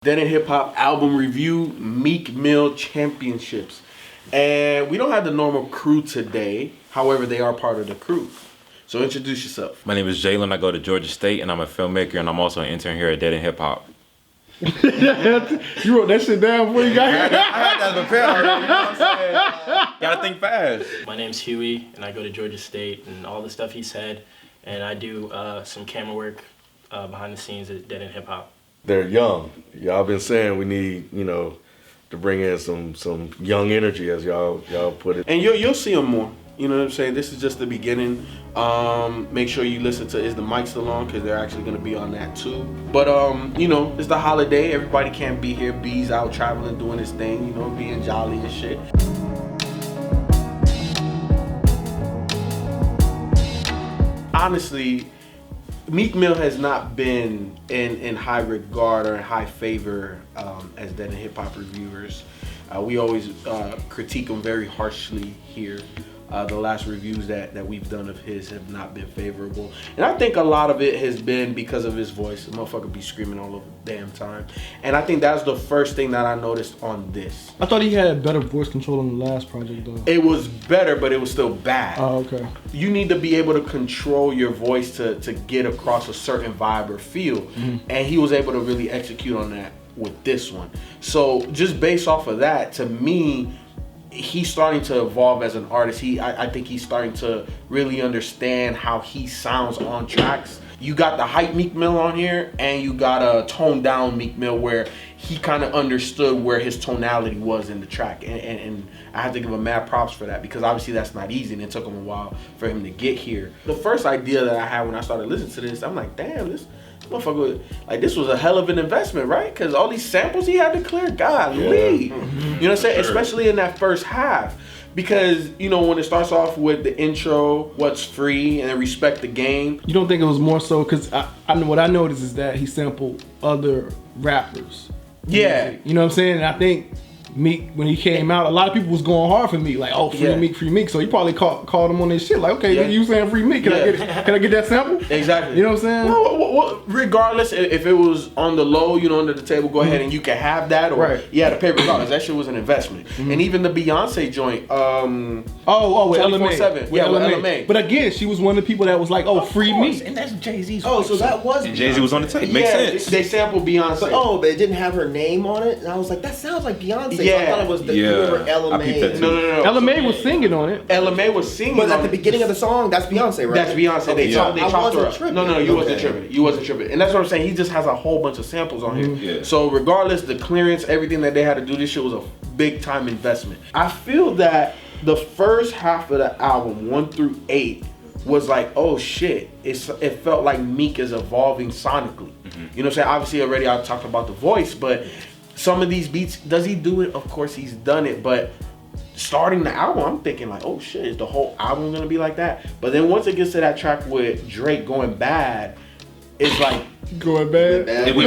Then in Hip Hop album review, Meek Mill Championships. And we don't have the normal crew today. However, they are part of the crew. So introduce yourself. My name is Jalen. I go to Georgia State, and I'm a filmmaker, and I'm also an intern here at Dead in Hip Hop. You wrote that shit down before you got here? I had that prepared already, you know what I'm saying? Gotta think fast. My name's Huey, and I go to Georgia State, and all the stuff he said, and I do some camera work behind the scenes at Dead in Hip Hop. They're young. Y'all been saying we need, to bring in some young energy, as y'all put it. And you'll see them more. You know what I'm saying? This is just the beginning. Make sure you listen to Is the Mic Still On? Because they're actually going to be on that too. But, it's the holiday. Everybody can't be here. B's out traveling, doing his thing, being jolly and shit. Honestly, Meek Mill has not been in high regard or in high favor as Dead in Hip Hop reviewers. We always critique him very harshly here. The last reviews that we've done of his have not been favorable. And I think a lot of it has been because of his voice. The motherfucker be screaming all over the damn time. And I think that's the first thing that I noticed on this. I thought he had better voice control on the last project though. It was better, but it was still bad. Oh, okay. You need to be able to control your voice to get across a certain vibe or feel. Mm-hmm. And he was able to really execute on that with this one. So just based off of that, to me, he's starting to evolve as an artist. I think he's starting to really understand how he sounds on tracks. You got the hype Meek Mill on here, and you got a toned down Meek Mill where he kind of understood where his tonality was in the track. And I have to give him mad props for that, because obviously that's not easy, and it took him a while for him to get here. The first idea that I had when I started listening to this, I'm like, damn, this motherfucker, like, this was a hell of an investment, right? Because all these samples he had to clear, golly. Yeah. You know what I'm saying? Sure. Especially in that first half. Because, when it starts off with the intro, what's free, and respect the game. You don't think it was more so, because I know what I noticed is that he sampled other rappers. Yeah. You know what I'm saying? And I think Meek, when he came out, a lot of people was going hard for Meek, like, oh, free Meek, free Meek. So he probably called him on this shit, like, okay, you saying free Meek? Can I get that sample? Exactly. You know what I'm saying? Well, regardless, if it was on the low, under the table, go ahead and you can have that, or to pay regardless. That shit was an investment. Mm-hmm. And even the Beyonce joint, with LMA. Yeah, with LMA. But again, she was one of the people that was like, free Meek. And that's Jay-Z's. Oh, so that was. And Jay-Z was on the tape. Makes sense. They sampled Beyonce. But it didn't have her name on it, and I was like, that sounds like Beyonce. Yeah. So I thought it was the LMA. No. LMA was singing on it. LMA was singing. But at the beginning of the song, that's Beyonce, right? That's Beyonce. Okay, They chopped her up. tripping. No, you wasn't tripping. You wasn't tripping. And that's what I'm saying. He just has a whole bunch of samples on here. Yeah. So regardless, the clearance, everything that they had to do, this shit was a big time investment. I feel that the first half of the album, 1 through 8, was like, oh shit. It felt like Meek is evolving sonically. Mm-hmm. You know what I'm saying? Obviously already I talked about the voice, but some of these beats, does he do it? Of course he's done it, but starting the album, I'm thinking like, oh shit, is the whole album gonna be like that? But then once it gets to that track with Drake, Going Bad, it's like going bad. Well,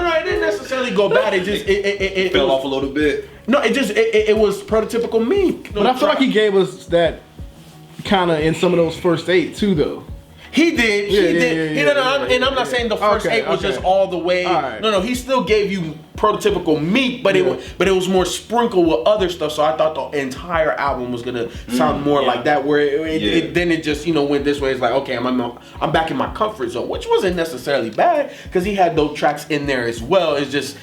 no, it didn't necessarily go bad. It just it fell off a little bit. No, it was prototypical Meek. But I feel like he gave us that kind of in some of those first 8 too, though. He did. And I'm not saying the first 8 was just all the way. Right. No, he still gave you prototypical Meek, but it was more sprinkled with other stuff. So I thought the entire album was gonna sound more like that. Where it just went this way. It's like, okay, I'm back in my comfort zone, which wasn't necessarily bad because he had those tracks in there as well. It's just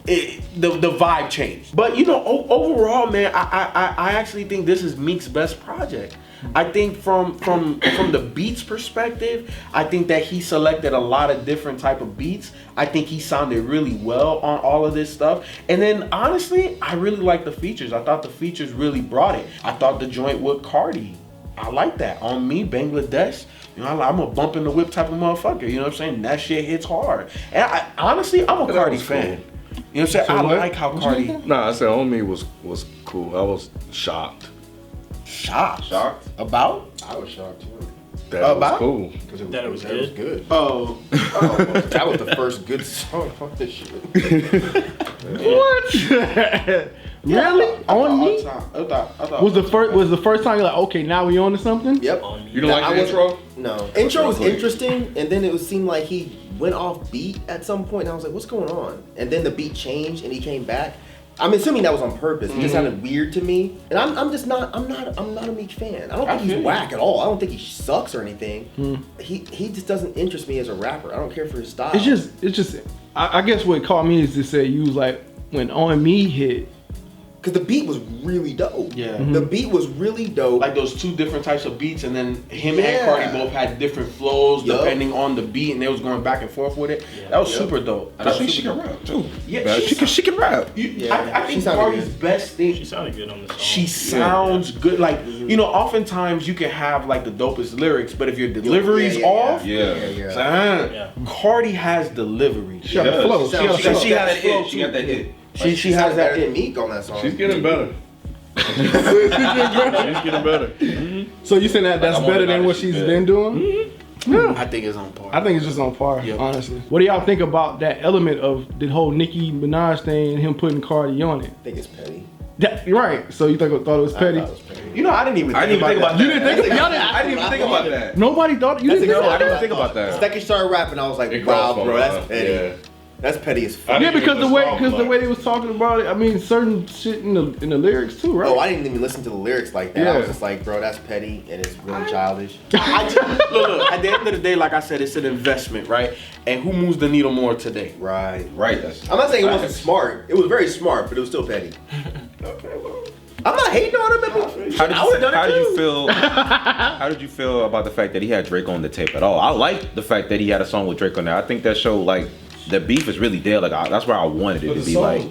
the vibe changed. But overall, man, I actually think this is Meek's best project. I think from the beats perspective, I think that he selected a lot of different type of beats. I think he sounded really well on all of this stuff. And then honestly, I really like the features. I thought the features really brought it. I thought the joint with Cardi, I like that. On Me, Bangladesh, I'm a bump in the whip type of motherfucker. You know what I'm saying? That shit hits hard. And honestly, I'm a Cardi fan. You know what I'm saying? So I like how Cardi. Nah, I said On Me was cool. I was shocked. Shocked? About? I was shocked too. That was cool. Because it was good. Oh. That was the first good song. Fuck this shit. What? Really? On Me? I thought was the first time you're like, okay, now we on to something? Yep. You don't like the intro? No. Intro was interesting, and then it seemed like he went off beat at some point, and I was like, what's going on? And then the beat changed, and he came back. I'm assuming that was on purpose. It just sounded weird to me, and I'm not a Meek fan. I don't think he's whack at all. I don't think he sucks or anything. He just doesn't interest me as a rapper. I don't care for his style. It's just. I guess what caught me is to say you was like when On Me hit. Cause the beat was really dope. Yeah. The beat was really dope. Like those two different types of beats, and then him and Cardi both had different flows depending on the beat, and they was going back and forth with it. That was super dope. I think she can rap too. Yeah, she can rap. I think Cardi's best thing. She sounded good on the song. She sounds good. Like, you know, oftentimes you can have like the dopest lyrics, but if your delivery's off, Cardi has delivery. She got a flow. She got that hit. She has that in Meek on that song. She's getting better. She's getting better. So you saying that's better than what she's been doing? Yeah. I think it's on par. I think it's just on par, honestly. What do y'all think about that element of the whole Nicki Minaj thing and him putting Cardi on it? I think it's petty. Right. So you thought it was petty? I thought it was petty. You know, I didn't even think about that. You didn't think about that? I didn't even think about that. Nobody thought you didn't think about I didn't think about that. The second she started rapping, I was like, wow, bro, that's petty. Yeah. That's petty as fuck. Yeah, because the way they was talking about it, I mean, certain shit in the lyrics too, right? Oh, I didn't even listen to the lyrics like that. I was just like, bro, that's petty and it's really childish. Look, at the end of the day, like I said, it's an investment, right? And who moves the needle more today? Right. That's I'm not saying it wasn't smart. It was very smart, but it was still petty. I'm not hating on him. How did you feel about the fact that he had Drake on the tape at all? I like the fact that he had a song with Drake on there. I think that showed like the beef is really there. Like that's where I wanted it to be. Like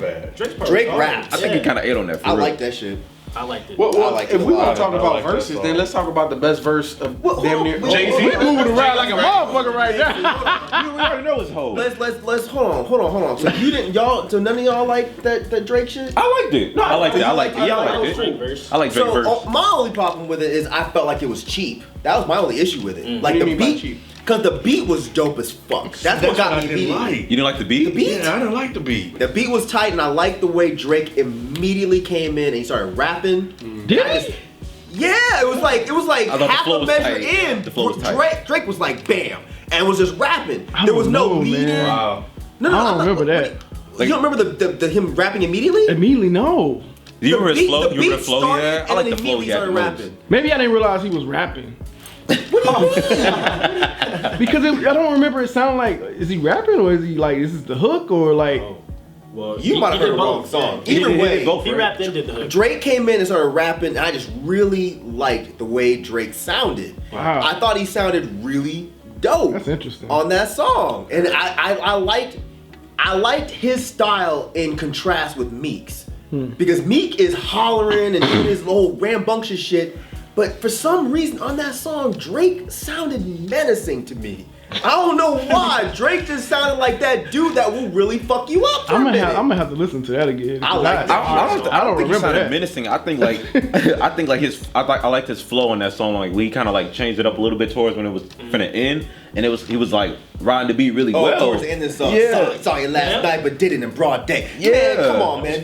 Drake raps. I think he kind of ate on that. I like that shit. I liked it. Well, like if it we a want lot. to talk about verses, then let's talk about the best verse of damn near Jay-Z. We moving around like a motherfucker right now. we already know his whole. Let's hold on. So you didn't so none of y'all like that Drake shit? I liked it. No, I liked it. I liked it. Yeah, I liked Drake it. verse. I like Drake verse. My only problem with it is I felt like it was cheap. That was my only issue with it. Like What do the you mean by beat, cheap? because the beat was dope as fuck. That's what got me beat. You didn't like the beat? The beat? Yeah, I didn't like the beat. The beat was tight, and I liked the way Drake immediately came in and he started rapping. Did he? Yeah, it was like I thought the half flow a was measure tight. in. The flow was tight. Drake was like bam, and was just rapping. I There was don't no know, lead in. man. Wow. No, I don't remember that. You don't remember the him rapping immediately? Immediately, no. Do you remember his flow? The You remember beat the flow he started, had? I and like then the flow he immediately had. started the rapping. most. Maybe I didn't realize he was rapping. What do you mean? Because I don't remember it sound like, is he rapping or is he like, is this the hook or like? Well, You might have heard the wrong song. Either way, he rapped and did the hook. Drake came in and started rapping, and I just really liked the way Drake sounded. Wow. I thought he sounded really dope. That's interesting. On that song, and I liked his style in contrast with Meek's, because Meek is hollering and doing his whole rambunctious shit, but for some reason on that song, Drake sounded menacing to me. I don't know why. Drake just sounded like that dude that will really fuck you up for a minute. I'm gonna have to listen to that again. I like that. I don't think he remember sounded that. menacing. I think like I liked his flow on that song. Like we kind of like changed it up a little bit towards when it was finna end, and he was like riding the beat really well. Towards the end of the song, saw you last night, but did it in broad day. Yeah. Man, come on, man.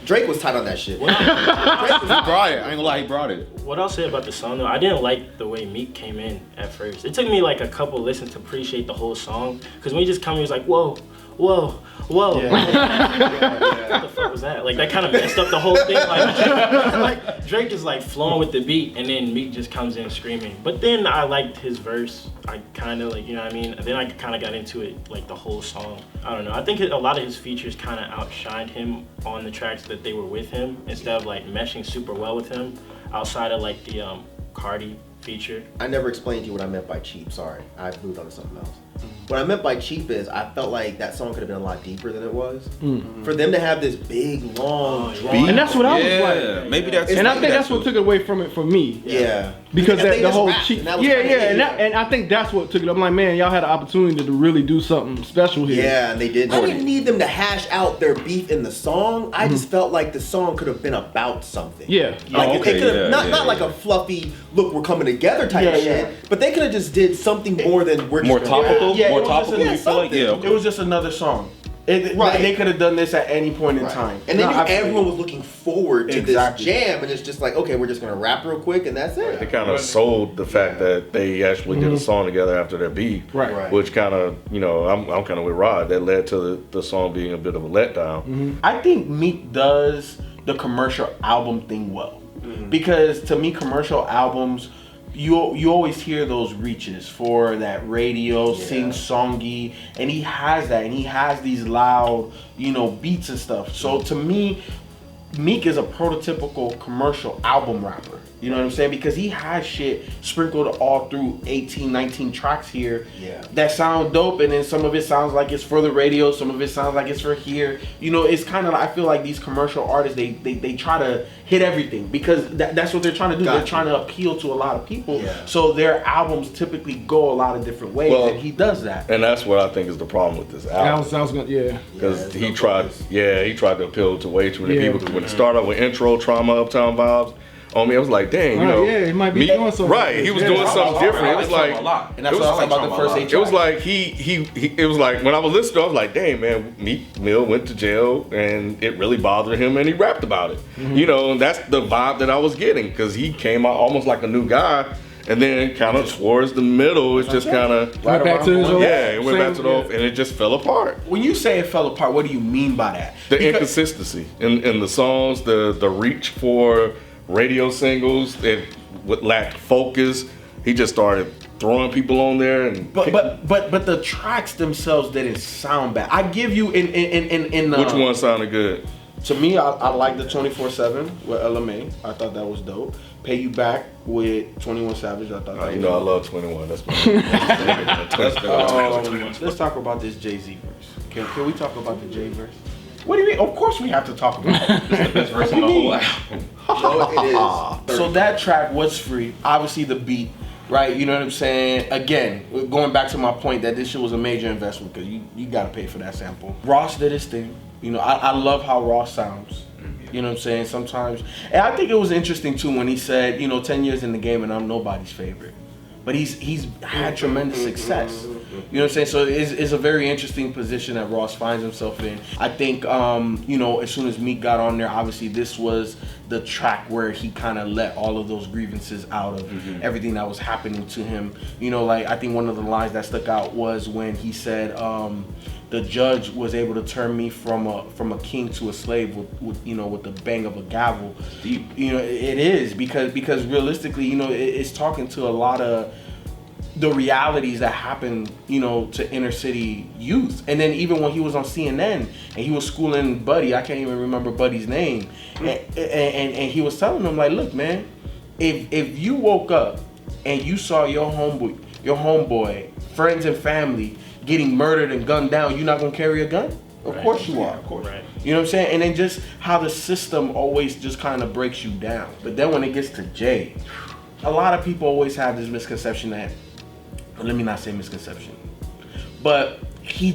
Drake was tight on that shit. He brought it. I ain't gonna lie, he brought it. What I'll say about the song though, I didn't like the way Meek came in at first. It took me like a couple listens to appreciate the whole song. Cause when he just come in, he was like, whoa, whoa, whoa. Yeah. What the fuck was that? Like that kind of messed up the whole thing. Like Drake is like flowing with the beat, and then Meek just comes in screaming. But then I liked his verse. I kind of like, you know what I mean? Then I kind of got into it, like the whole song. I don't know. I think a lot of his features kind of outshined him on the tracks that they were with him, instead of like meshing super well with him. Outside of like the Cardi feature. I never explained to you what I meant by cheap. Sorry, I moved on to something else. What I meant by cheap is I felt like that song could have been a lot deeper than it was. For them to have this big, long, drawn, And that's what I was like. Maybe that's. And I think that's what took it away from it for me. Yeah. Because And that they the just whole rapped, cheap, and that was yeah, kinda it. and I think that's what took it. I'm like, man, y'all had an opportunity to really do something special here. Yeah, and they did. I didn't need them to hash out their beef in the song. I just felt like the song could have been about something. Yeah. Like Oh, okay, it could have yeah, not like a fluffy look, we're coming together type of shit. But they could have just did something more than we're more just topical. Yeah, More it was just topical. a- You feel like something. yeah. It was just another song. They could have done this at any point in time. And then everyone was looking forward to this jam, and it's just like, okay, we're just gonna rap real quick, and that's it. They kind of sold the fact that they actually did a song together after their beef, right. Which kind of, I'm kind of with Rod. That led to the song being a bit of a letdown. I think Meek does the commercial album thing well, because to me, commercial albums, you always hear those reaches for that radio, sing-songy, and he has that, and he has these loud, beats and stuff. So to me, Meek is a prototypical commercial album rapper. You know what I'm saying? Because he has shit sprinkled all through 18, 19 tracks here that sound dope, and then some of it sounds like it's for the radio, some of it sounds like it's for here. It's kind of, I feel like these commercial artists, they try to hit everything, because that's what they're trying to do. They're trying to appeal to a lot of people. So their albums typically go a lot of different ways, and he does that. And that's what I think is the problem with this album. Sounds good, Because he tried to appeal to way too many people. Because when it started with intro, trauma, uptown vibes, on me, I was like, dang, he might be doing something. Right, he was doing something different. It was like, and that's what I like about the first 8 tracks. It was like it was like when I was listening, I was like, dang, man, Meek Mill went to jail and it really bothered him, and he rapped about it. And that's the vibe that I was getting, because he came out almost like a new guy. And then kind of towards the middle, it's just kind of went back to his old, it went back to the old, and it just fell apart. When you say it fell apart, what do you mean by that? The inconsistency in the songs, the reach for radio singles, it lacked focus. He just started throwing people on there, and but the tracks themselves didn't sound bad. I give you in which one sounded good? To me, I like the 24/7 with LMA. I thought that was dope. Pay You Back with 21 Savage. I thought that was I dope. love 21. That's let's talk about this Jay-Z verse. Can we talk about the Jay verse? What do you mean? Of course we have to talk about it. It's the best verse in the whole album. It is. So that track was free. Obviously the beat, right? You know what I'm saying? Again, going back to my point that this shit was a major investment, because you gotta pay for that sample. Ross did his thing. I love how Ross sounds. You know what I'm saying? Sometimes. And I think it was interesting too when he said, 10 years in the game and I'm nobody's favorite. But he's had tremendous success. You know what I'm saying? So it's a very interesting position that Ross finds himself in. I think, as soon as Meek got on there, obviously this was the track where he kind of let all of those grievances out of everything that was happening to him. I think one of the lines that stuck out was when he said, the judge was able to turn me from a king to a slave with the bang of a gavel. Deep. It is because realistically, it's talking to a lot of the realities that happen, to inner city youth. And then even when he was on CNN and he was schooling Buddy, I can't even remember Buddy's name, and he was telling him like, look, man, if you woke up and you saw your homeboy, friends and family getting murdered and gunned down, you're not gonna carry a gun? Of course you are. Of course. Right. You know what I'm saying? And then just how the system always just kind of breaks you down. But then when it gets to Jay, a lot of people always have this misconception that, let me not say misconception, but he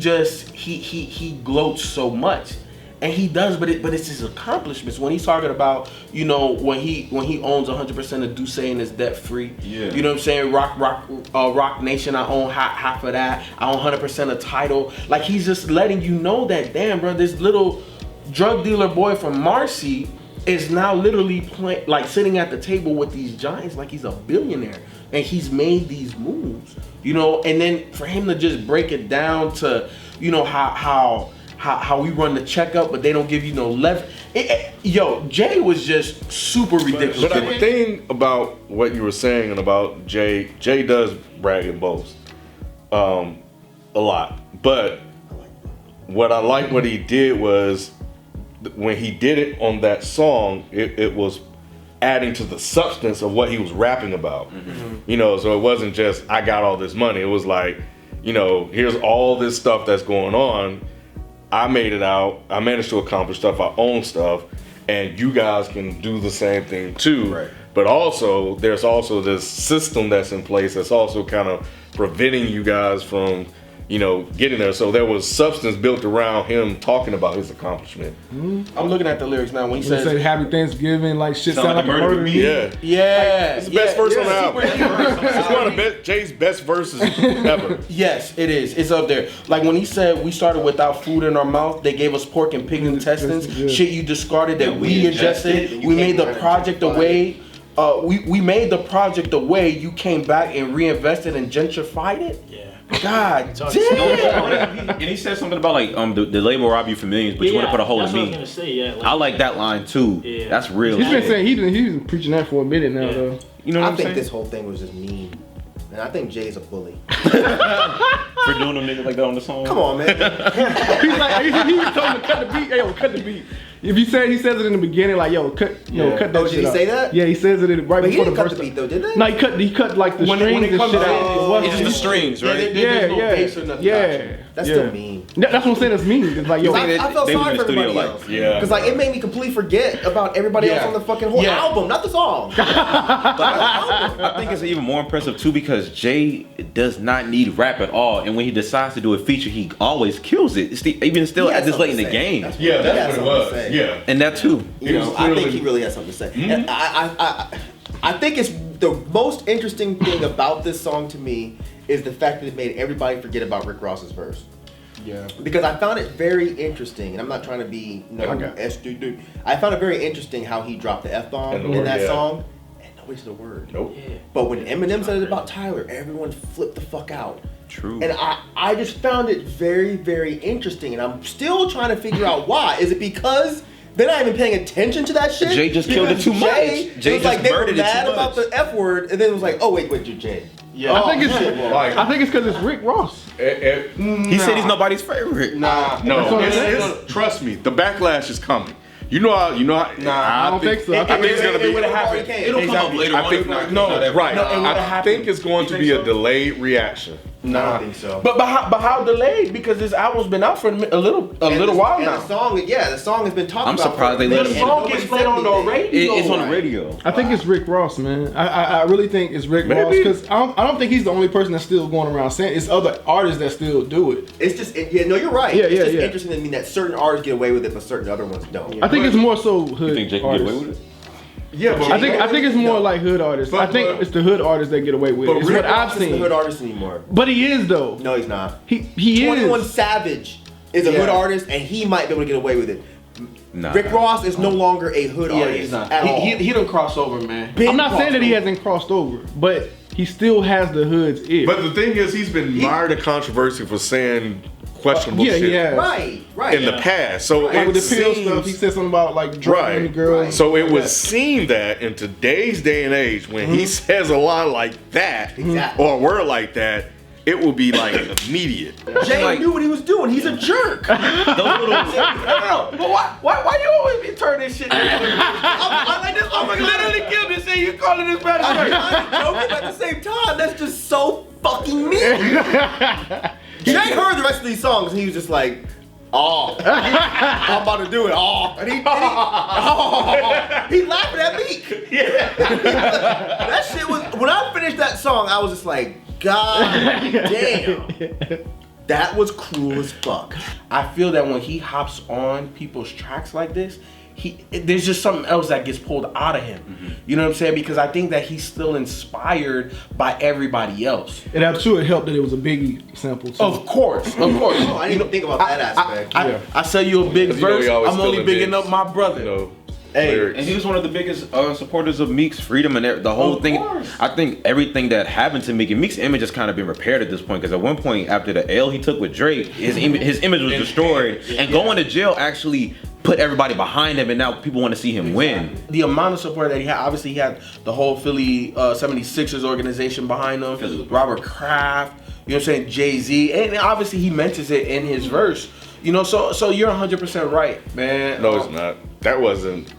gloats so much. And he does, but it's his accomplishments. When he's talking about, when he owns 100% of Duce and is debt free. Yeah. You know what I'm saying? Rock Nation, I own half of that. I own 100% of Tidal. Like, he's just letting you know that, damn, bro, this little drug dealer boy from Marcy is now literally sitting at the table with these giants like he's a billionaire, and he's made these moves. And then for him to just break it down to, how we run the checkup, but they don't give you no left. Jay was just super ridiculous. But the thing about what you were saying and about Jay does brag and boast a lot. But what I like what he did was when he did it on that song, it was adding to the substance of what he was rapping about. So it wasn't just, I got all this money. It was like, here's all this stuff that's going on. I made it out. I managed to accomplish stuff. I own stuff, and you guys can do the same thing too. Right. But also, there's also this system that's in place that's also kind of preventing you guys from, getting there. So there was substance built around him talking about his accomplishment. I'm looking at the lyrics now. When he said Happy Thanksgiving, like shit sound like a murder to me. Yeah. It's the best verse on the album. It's one of Jay's best verses ever. Yes, it is. It's up there. Like when he said we started without food in our mouth, they gave us pork and pig intestines, shit you discarded that we ingested. We made the project away. We made the project away. You came back and reinvested and gentrified it. Yeah. God damn. And he said something about like the label rob you for millions, but you want to put a hole in me. Gonna say, I like that line too. Yeah. That's real. He's been saying he's been preaching that for a minute now though. You know what I'm saying? I think this whole thing was just mean. And I think Jay's a bully. For doing them niggas like that on the song. Come on, man. He's like, he told him to cut the beat. Hey, yo, cut the beat. If he says it in the beginning, like, yo, cut that shit did he say that? Yeah, he says it right but before the cut verse. The beat though, did they? No, he cut like the strings and shit out. It's just the strings, right? There's no bass or nothing. Yeah. That's still mean. That's what I'm saying. It's mean. It's like, yo, I felt sorry for everybody else. Yeah. Because like it made me completely forget about everybody else on the fucking whole album, not the song. I think it's even more impressive too because Jay does not need rap at all, and when he decides to do a feature, he always kills it. Even still at this late in the game. That's what it was. Yeah. And that too. I think he really has something to say. And I think it's the most interesting thing about this song to me is the fact that it made everybody forget about Rick Ross's verse. Yeah. Because I found it very interesting, and I'm not trying to be dude. I found it very interesting how he dropped the F-bomb in that song, and nobody said a word. Nope. Yeah. But when Eminem said it about Tyler, everyone flipped the fuck out. True. And I just found it very, very interesting, and I'm still trying to figure out why. Is it because they're not even paying attention to that shit? Jay just killed it too much. Jay Just like they were murdered it mad too about much. the F word, and then it was like, oh wait, Jay. Yeah. I think it's because it's Rick Ross. He said he's nobody's favorite. Nah. No. Trust me, the backlash is coming. You know how. I don't think so. I think it's gonna be. It would have happened. It'll come up later I think right. I think it's going to be a delayed reaction. No, I don't think so. But how delayed? Because this album's been out for a little while now. The song has been talked about. I'm surprised they let The song gets played on the radio. It's on the radio. I think it's Rick Ross, man. I really think it's Rick Ross because I don't think he's the only person that's still going around saying it's other artists that still do it. It's just you're right. It's just interesting to me that certain artists get away with it, but certain other ones don't. I think it's more so hood. You think Jay can get away with it? Yeah, but I think it's more like hood artists. I think it's the hood artists that get away with it. It's what I've seen. He's the hood artist anymore. But he is though. No, he's not. He 21 is. Savage is a hood artist, and he might be able to get away with it. Nah. Rick Ross is no longer a hood artist. He's not. At all. He don't cross over, man. I'm not saying that he hasn't crossed over, but he still has the hood's ear. But the thing is, he's been mired in controversy for saying questionable shit. Right. In the past. So like with the pill stuff, he said something about like drugging the girls. So it was seen that in today's day and age, when he says a line like that, or a word like that, it will be like immediate. Jay knew what he was doing. He's a jerk. No. But why you always be turning this shit? I'm literally killed this shit. You calling this bad? I'm joking, but at the same time, that's just so fucking mean. Jay heard the rest of these songs and he was just like, oh, I'm about to do it. Oh, and he laughing at Meek. Yeah. That shit was, when I finished that song, I was just like, God damn. That was cruel as fuck. I feel that when he hops on people's tracks like this, there's just something else that gets pulled out of him. You know what I'm saying? Because I think that he's still inspired by everybody else. And I'm sure it helped that it was a Biggie sample too. Of course. Oh, I didn't even think about that aspect. I sell you a big verse, I'm only bigging up my brother. And he was one of the biggest supporters of Meek's freedom and the whole thing. I think everything that happened to Meek, and Meek's image has kind of been repaired at this point, because at one point after the L he took with Drake, his image was destroyed, and going to jail actually put everybody behind him, and now people want to see him win. The amount of support that he had, obviously he had the whole Philly 76ers organization behind him, Robert Kraft, you know what I'm saying, Jay-Z, and obviously he mentions it in his verse. You know, so you're 100% right, man. No, it's not. That wasn't,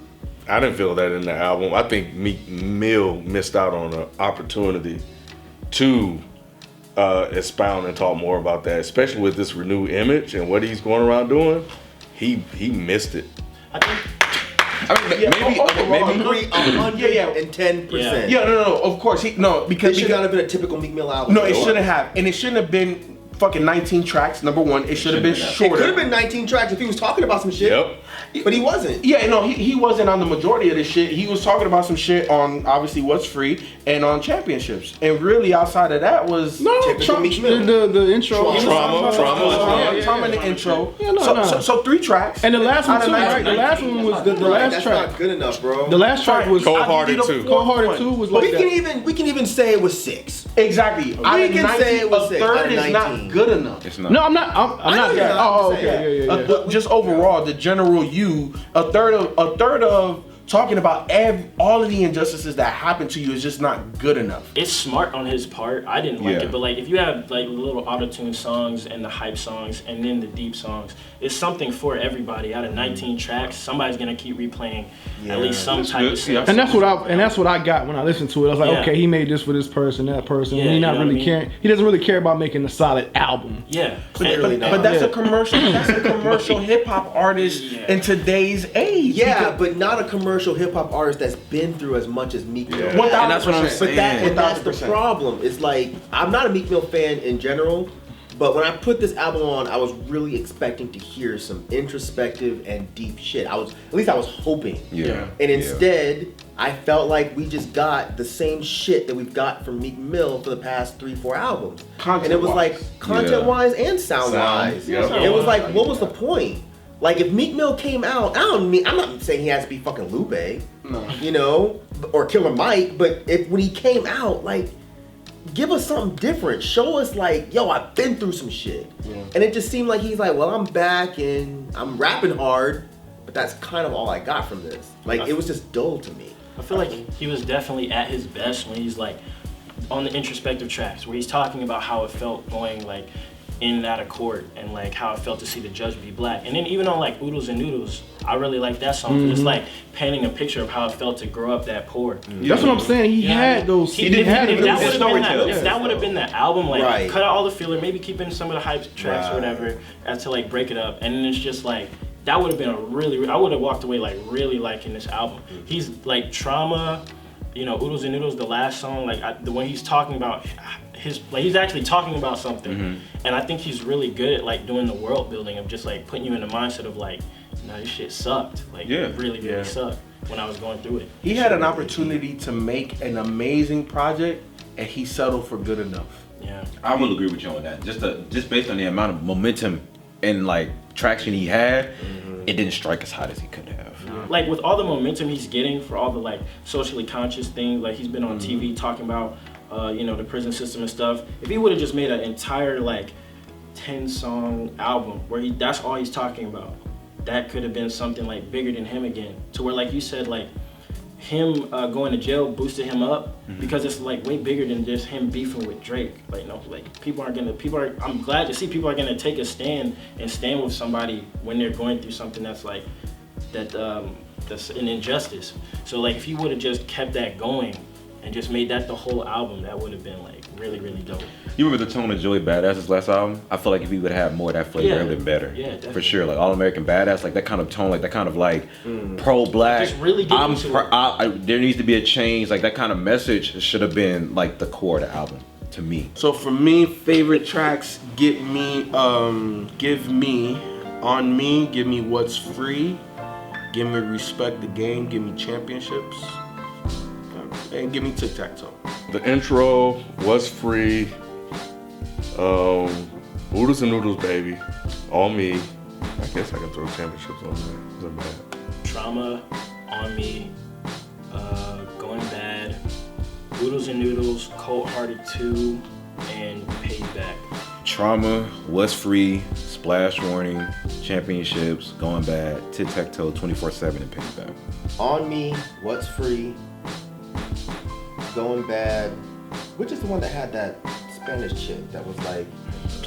I didn't feel that in the album. I think Meek Mill missed out on an opportunity to expound and talk more about that, especially with this renewed image and what he's going around doing. He missed it. Maybe 110%. Yeah, no, of course. Because it should not have been a typical Meek Mill album. No, it shouldn't have. And it shouldn't have been fucking 19 tracks. Number one, it should have been It shorter. could have been 19 tracks if he was talking about some shit. Yep. But he wasn't. Yeah, no, he wasn't on the majority of this shit. He was talking about some shit on obviously What's Free and on Championships. And really outside of that was Typical Meek Mill. the intro. Trauma in the intro. Yeah, So 3 tracks. And the last one Out too, of right? The 19. last one was the last That's track. not good enough, bro. The last track was Cold-Hearted 2. Cold-Hearted 2 was like that. We can even say it was 6. Exactly. We can say it was a 6 third out of is 19. not good enough. It's not. No, I'm not. I'm not. you're not. Oh, I'm okay. saying, Yeah. Just overall, the general you, a third of talking about all of the injustices that happen to you is just not good enough. It's smart on his part. I didn't like Yeah. it, but like if you have like little auto-tune songs and the hype songs and then the deep songs, it's something for everybody. Out of 19 tracks, somebody's gonna keep replaying at least some type of stuff. And that's what I got when I listened to it. I was like, Yeah. okay, he made this for this person, that person. Yeah, and he not you know really what I mean? caring. He doesn't really care about making a solid album. Yeah, Clearly not. But that's a commercial. That's a commercial hip hop artist in today's age. Yeah, but not a commercial hip hop artist that's been through as much as Meek Mill. Yeah. And that's what I'm But saying. that's the 1000%. problem. It's like I'm not a Meek Mill fan in general, but when I put this album on, I was really expecting to hear some introspective and deep shit. I was hoping. Yeah. And instead, I felt like we just got the same shit that we've got from Meek Mill for the past 3-4 albums. And it was like content-wise and sound-wise. Yep. It was like, what was the point? Like if Meek Mill came out, I'm not saying he has to be fucking Lupe, you know, or Killer Mike, but when he came out, like, give us something different. Show us like, yo, I've been through some shit. Yeah. And it just seemed like he's like, well, I'm back and I'm rapping hard, but that's kind of all I got from this. Like, it was just dull to me. I feel like he was definitely at his best when he's like on the introspective tracks where he's talking about how it felt going like in and out of court and like how it felt to see the judge be black. And then even on like Oodles and Noodles, I really like that song. 'Cause it's like painting a picture of how it felt to grow up that poor. That's what I'm saying. He had those. If that would storytelling. have been the album, like Right. cut out all the filler, maybe keep in some of the hype tracks or whatever, to like break it up. And then it's just like that would have been I would have walked away like really liking this album. He's like Trauma, you know, Oodles and Noodles, the last song, like the one he's talking about he's actually talking about something. And I think he's really good at like doing the world building of just like putting you in the mindset of like, no, this shit sucked. Like it really sucked when I was going through it. He had an opportunity to make an amazing project and he settled for good enough. Yeah. I will agree with you on that. Just based on the amount of momentum and like traction he had, it didn't strike as hot as he could have. Like with all the momentum he's getting for all the like socially conscious things, like he's been on TV talking about you know, the prison system and stuff. If he would have just made an entire like 10-song album where that's all he's talking about, that could have been something like bigger than him again. To where like you said, like him going to jail boosted him up because it's like way bigger than just him beefing with Drake. Like no, like I'm glad to see people are gonna take a stand and stand with somebody when they're going through something that's like that's an injustice. So like if he would have just kept that going and just made that the whole album, that would have been like really, really dope. You remember the tone of Joey Badass's last album? I feel like if he would have had more of that flavor, it would have been better. Yeah, definitely. For sure. Like All American Badass, like that kind of tone, like that kind of like pro-black. Just really get into it. There needs to be a change. Like that kind of message should have been like the core of the album to me. So for me, favorite tracks, give me On Me, give me What's Free, give me Respect the Game, give me Championships, and give me Tic Tac Toe. The intro was free. Oodles and Noodles, baby. On Me. I guess I can throw Championships on there. Isn't bad. Trauma, On Me, Going Bad, Oodles and Noodles, Cold Hearted 2, and Payback. Trauma, What's Free, Splash Warning, Championships, Going Bad, Tic Tac Toe, 24/7, and Payback. On Me, What's Free, Going Bad. Which is the one that had that Spanish chick that was like,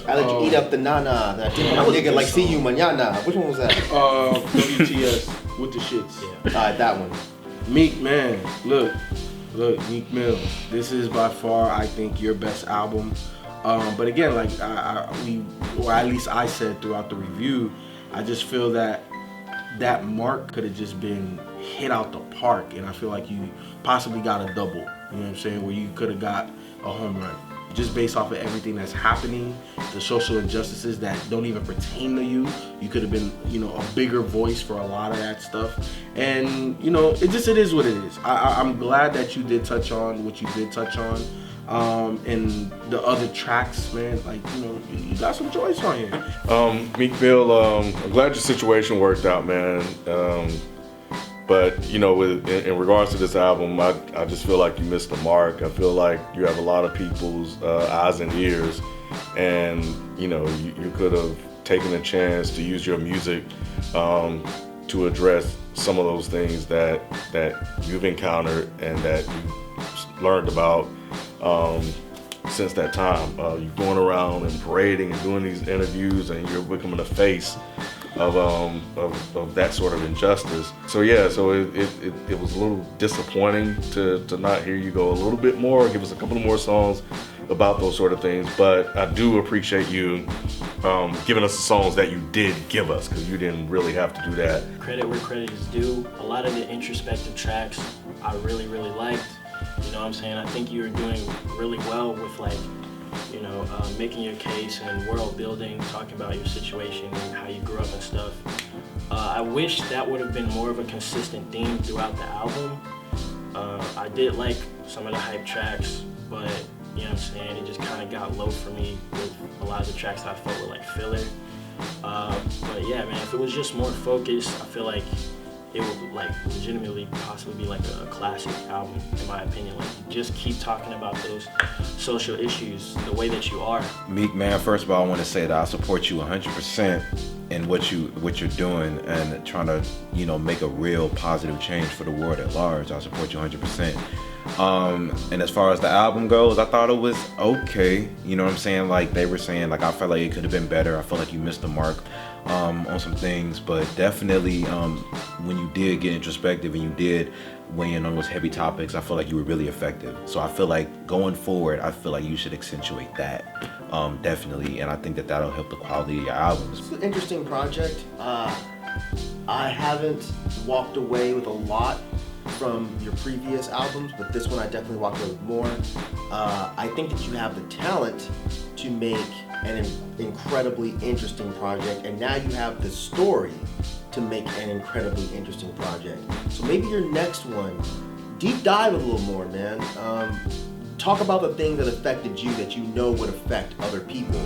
I let you eat up the nana, that nigga like see you mañana. Which one was that? WTS with the shits. That one. Meek, man, look, Meek Mill. This is by far, I think, your best album. But again, like or at least I said throughout the review, I just feel that mark could have just been hit out the park, and I feel like you possibly got a double. You know what I'm saying? Where you could have got a home run. just based off of everything that's happening, the social injustices that don't even pertain to you. You could have been, you know, a bigger voice for a lot of that stuff. And, you know, it is what it is. I'm glad that you did touch on what you did touch on. And the other tracks, man, like, you know, you got some choice on here. Meek Mill, I'm glad your situation worked out, man. But, you know, in regards to this album, I just feel like you missed the mark. I feel like you have a lot of people's eyes and ears. And, you know, you could have taken a chance to use your music to address some of those things that you've encountered and that you learned about since that time. You're going around and parading and doing these interviews, and you're becoming the face of that sort of injustice. So yeah, so it was a little disappointing to not hear you go a little bit more, give us a couple of more songs about those sort of things. But I do appreciate you giving us the songs that you did give us, because you didn't really have to do that. Credit where credit is due. A lot of the introspective tracks I really liked. You know what I'm saying? I think you were doing really well with, like, you know, making your case and world building, talking about your situation and how you grew up and stuff. I wish that would have been more of a consistent theme throughout the album. I did like some of the hype tracks, but, you know what I'm saying, it just kind of got low for me with a lot of the tracks that I felt were like filler. But yeah, man, if it was just more focused, I feel like it would, like, legitimately possibly be like a classic album, in my opinion. Like, just keep talking about those social issues the way that you are. Meek, man, first of all, I want to say that I support you 100% in what you're doing and trying to, you know, make a real positive change for the world at large. I support you 100%. And as far as the album goes, I thought it was okay. You know what I'm saying? Like they were saying, like, I felt like it could have been better. I felt like you missed the mark on some things, but definitely when you did get introspective and you did weigh in on those heavy topics, I feel like you were really effective. So I feel like going forward, I feel like you should accentuate that, definitely, and I think that that'll help the quality of your albums. It's an interesting project. I haven't walked away with a lot from your previous albums, but this one I definitely walked away with more. I think that you have the talent to make an incredibly interesting project, and now you have the story to make an incredibly interesting project. So maybe your next one, deep dive a little more, man. Talk about the things that affected you that you know would affect other people.